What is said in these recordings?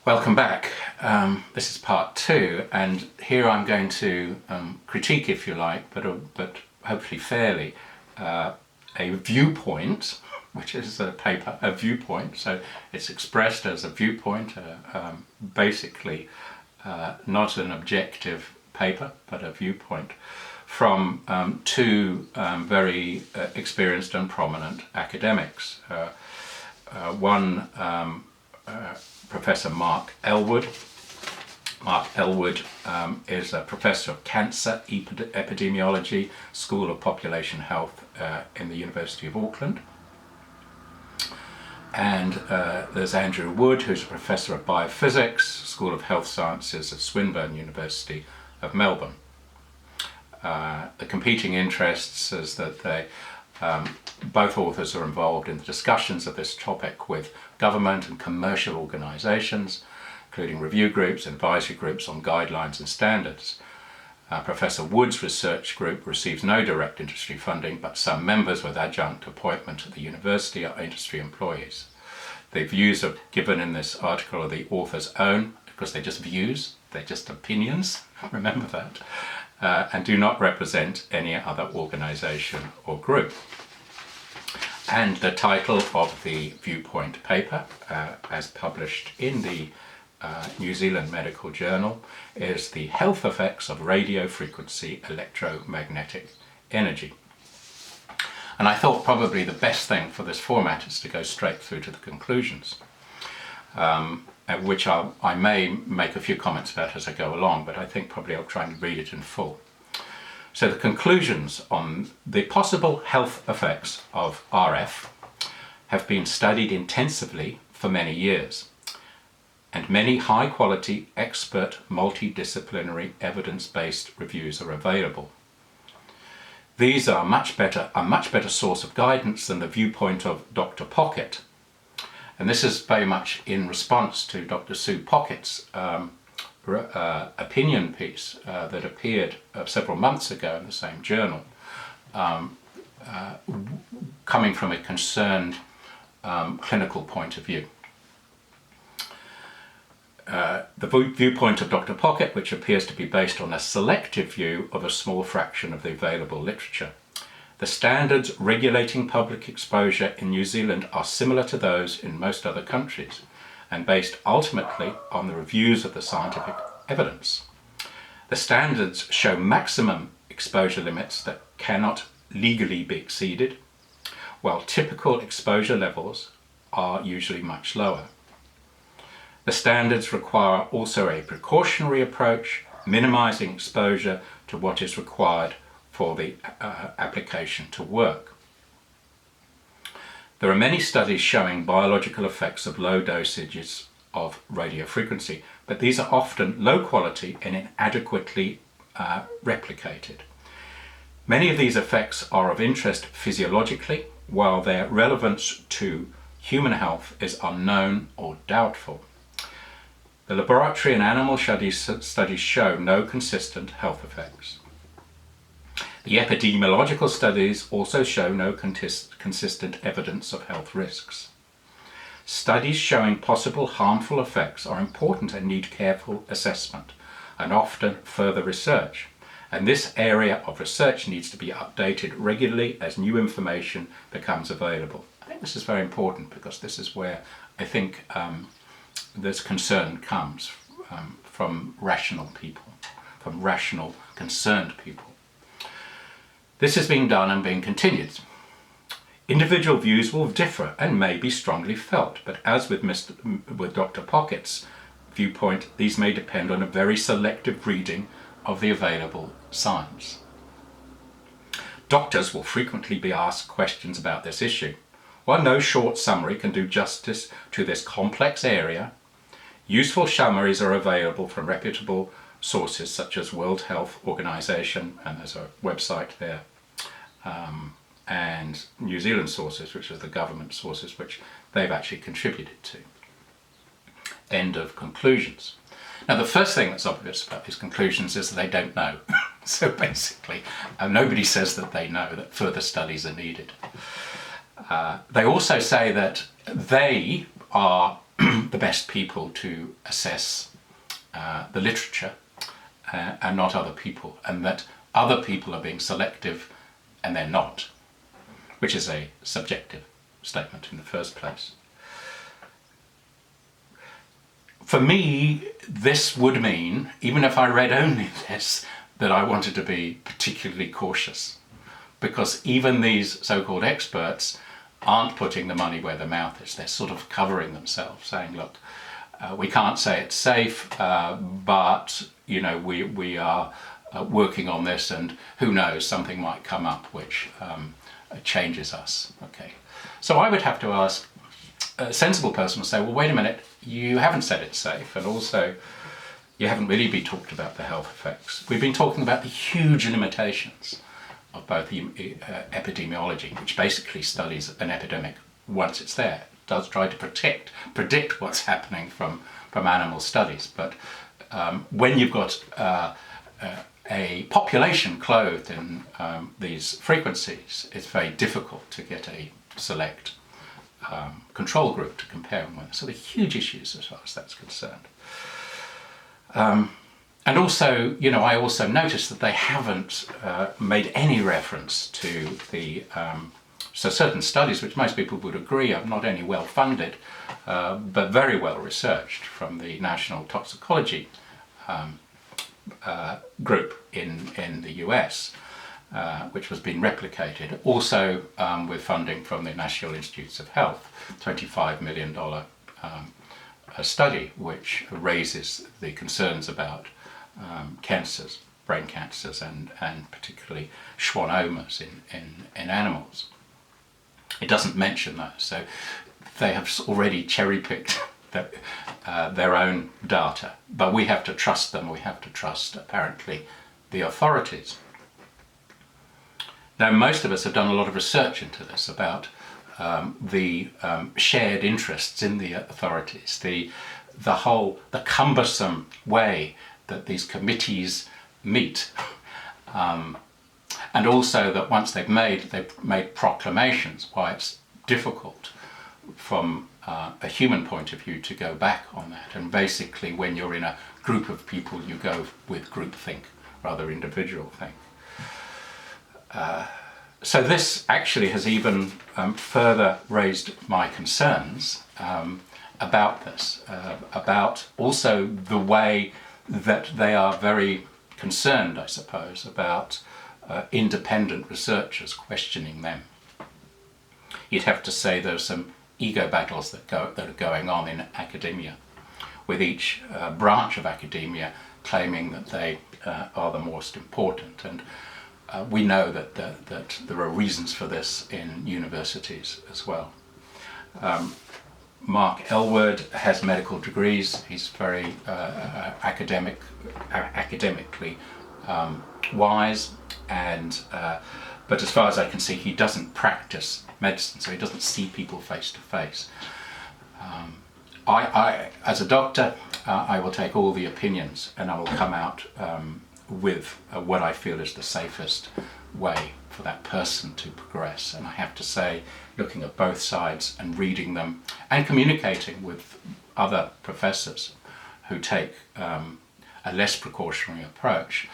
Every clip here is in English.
Welcome back. This is part 2, and here I'm going to critique, if you like, but hopefully fairly, a viewpoint, which is a paper, a viewpoint. So it's expressed as a viewpoint, basically not an objective paper, but a viewpoint from two very experienced and prominent academics. One, Professor Mark Elwood. Mark Elwood is a professor of cancer epidemiology, School of Population Health in the University of Auckland. And there's Andrew Wood, who's a professor of biophysics, School of Health Sciences at Swinburne University of Melbourne. The competing interests is that they both authors are involved in the discussions of this topic with government and commercial organisations, including review groups and advisory groups on guidelines and standards. Professor Wood's research group receives no direct industry funding, but some members with adjunct appointment at the university are industry employees. The views are given in this article are the author's own, because they're just views, they're just opinions, remember that, and do not represent any other organisation or group. And the title of the viewpoint paper, as published in the New Zealand Medical Journal, is The Health Effects of Radio Frequency Electromagnetic Energy. And I thought probably the best thing for this format is to go straight through to the conclusions, which I may make a few comments about as I go along, but I think probably I'll try and read it in full. So the conclusions on the possible health effects of RF have been studied intensively for many years, and many high-quality, expert, multidisciplinary, evidence-based reviews are available. These are a much better source of guidance than the viewpoint of Dr. Pocket, and this is very much in response to Dr. Sue Pockett's opinion piece that appeared several months ago in the same journal, coming from a concerned clinical point of view. The viewpoint of Dr. Pocket, which appears to be based on a selective view of a small fraction of the available literature. The standards regulating public exposure in New Zealand are similar to those in most other countries, and based ultimately on the reviews of the scientific evidence. The standards show maximum exposure limits that cannot legally be exceeded, while typical exposure levels are usually much lower. The standards require also a precautionary approach, minimizing exposure to what is required for the application to work. There are many studies showing biological effects of low dosages of radio frequency, but these are often low quality and inadequately replicated. Many of these effects are of interest physiologically, while their relevance to human health is unknown or doubtful. The laboratory and animal studies show no consistent health effects. The epidemiological studies also show no consistent evidence of health risks. Studies showing possible harmful effects are important and need careful assessment and often further research. And this area of research needs to be updated regularly as new information becomes available. I think this is very important because this is where I think this concern comes from rational people, from rational, concerned people. This is being done and being continued. Individual views will differ and may be strongly felt, but as with Dr. Pocket's viewpoint, these may depend on a very selective reading of the available science. Doctors will frequently be asked questions about this issue. While no short summary can do justice to this complex area, useful summaries are available from reputable sources such as World Health Organization, and there's a website there, and New Zealand sources, which is the government sources, which they've actually contributed to. End of conclusions. Now, the first thing that's obvious about these conclusions is that they don't know. So basically, nobody says that they know that further studies are needed. They also say that they are the best people to assess the literature and not other people, and that other people are being selective and they're not, which is a subjective statement in the first place. For me, this would mean, even if I read only this, that I wanted to be particularly cautious, because even these so-called experts aren't putting the money where their mouth is. They're sort of covering themselves, saying, look, we can't say it's safe, but we are working on this, and who knows, something might come up which changes us. Okay, so I would have to ask, a sensible person would say, well, wait a minute, you haven't said it's safe, and also you haven't really been talking about the health effects. We've been talking about the huge limitations of both epidemiology, which basically studies an epidemic once it's there. It does try to predict what's happening from animal studies, but when you've got a population clothed in these frequencies, it's very difficult to get a select control group to compare them with. So they're huge issues as far as that's concerned. And also, I also noticed that they haven't made any reference to the so certain studies, which most people would agree are not only well funded, but very well researched, from the National Toxicology group in the US, which was being replicated, also with funding from the National Institutes of Health, $25 million a study, which raises the concerns about cancers, brain cancers, and particularly schwannomas in animals. It doesn't mention those, so they have already cherry-picked their own data, but we have to trust them. We have to trust, apparently, the authorities. Now, most of us have done a lot of research into this about the shared interests in the authorities, the cumbersome way that these committees meet, and also that once they've made proclamations, why it's difficult from a human point of view to go back on that. And basically, when you're in a group of people, you go with groupthink rather individual think. So this actually has even further raised my concerns about this, about also the way that they are very concerned, I suppose, about independent researchers questioning them. You'd have to say there's some ego battles that are going on in academia, with each branch of academia claiming that they are the most important. And we know that there are reasons for this in universities as well. Mark Elwood has medical degrees. He's very academically wise, and but as far as I can see, he doesn't practice medicine, so he doesn't see people face to face. I, as a doctor, I will take all the opinions, and I will come out with what I feel is the safest way for that person to progress. And I have to say, looking at both sides and reading them and communicating with other professors who take a less precautionary approach,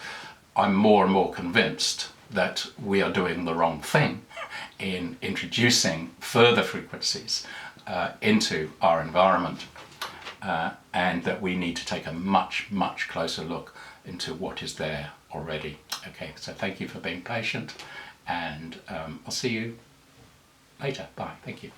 I'm more and more convinced that we are doing the wrong thing in introducing further frequencies into our environment, and that we need to take a much, much closer look into what is there already. Okay, so thank you for being patient, and I'll see you later. Bye. Thank you.